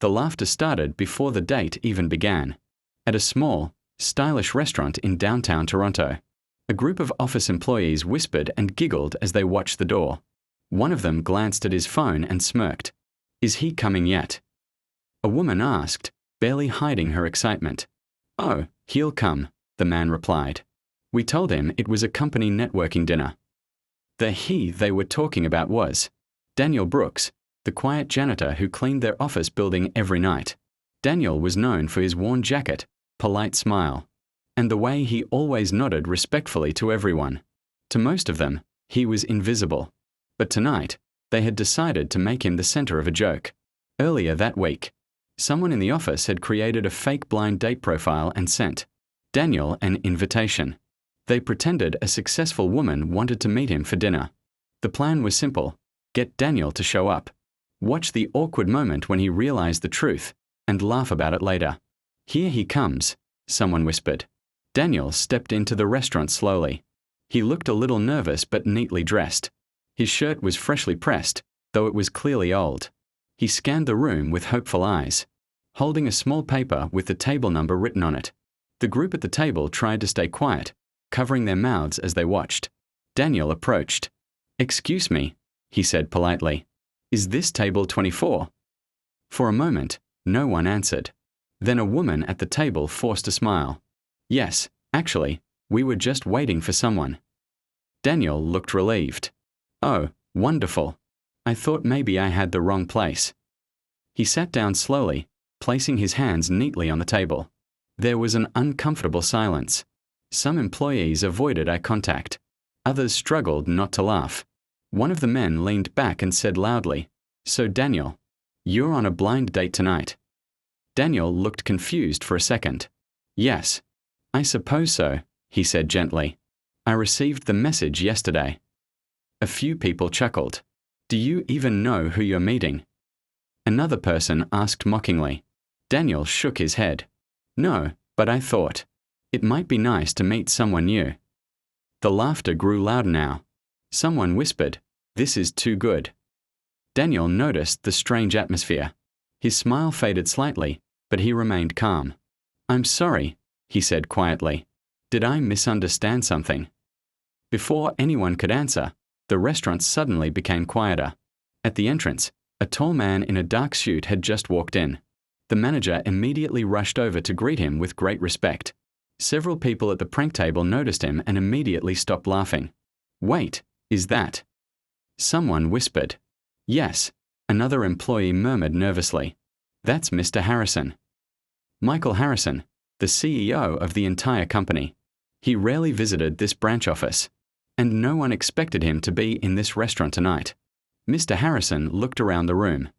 The laughter started before the date even began. At a small, stylish restaurant in downtown Toronto, a group of office employees whispered and giggled as they watched the door. One of them glanced at his phone and smirked. "Is he coming yet?" A woman asked, barely hiding her excitement. "Oh, he'll come," the man replied. "We told him it was a company networking dinner." The he they were talking about was Daniel Brooks, the quiet janitor who cleaned their office building every night. Daniel was known for his worn jacket, polite smile, and the way he always nodded respectfully to everyone. To most of them, he was invisible. But tonight, they had decided to make him the center of a joke. Earlier that week, someone in the office had created a fake blind date profile and sent Daniel an invitation. They pretended a successful woman wanted to meet him for dinner. The plan was simple: get Daniel to show up, watch the awkward moment when he realized the truth, and laugh about it later. "Here he comes," someone whispered. Daniel stepped into the restaurant slowly. He looked a little nervous but neatly dressed. His shirt was freshly pressed, though it was clearly old. He scanned the room with hopeful eyes, holding a small paper with the table number written on it. The group at the table tried to stay quiet, covering their mouths as they watched. Daniel approached. "Excuse me," he said politely. "Is this table 24? For a moment, no one answered. Then a woman at the table forced a smile. "Yes, actually, we were just waiting for someone." Daniel looked relieved. "Oh, wonderful. I thought maybe I had the wrong place." He sat down slowly, placing his hands neatly on the table. There was an uncomfortable silence. Some employees avoided eye contact. Others struggled not to laugh. One of the men leaned back and said loudly, "So Daniel, you're on a blind date tonight." Daniel looked confused for a second. "Yes, I suppose so," he said gently. "I received the message yesterday." A few people chuckled. "Do you even know who you're meeting?" Another person asked mockingly. Daniel shook his head. "No, but I thought it might be nice to meet someone new." The laughter grew louder now. Someone whispered, "This is too good." Daniel noticed the strange atmosphere. His smile faded slightly, but he remained calm. "I'm sorry," he said quietly. "Did I misunderstand something?" Before anyone could answer, the restaurant suddenly became quieter. At the entrance, a tall man in a dark suit had just walked in. The manager immediately rushed over to greet him with great respect. Several people at the prank table noticed him and immediately stopped laughing. "Wait, is that?" Someone whispered. "Yes," another employee murmured nervously. "That's Mr. Harrison." Michael Harrison, the CEO of the entire company. He rarely visited this branch office, and no one expected him to be in this restaurant tonight. Mr. Harrison looked around the room.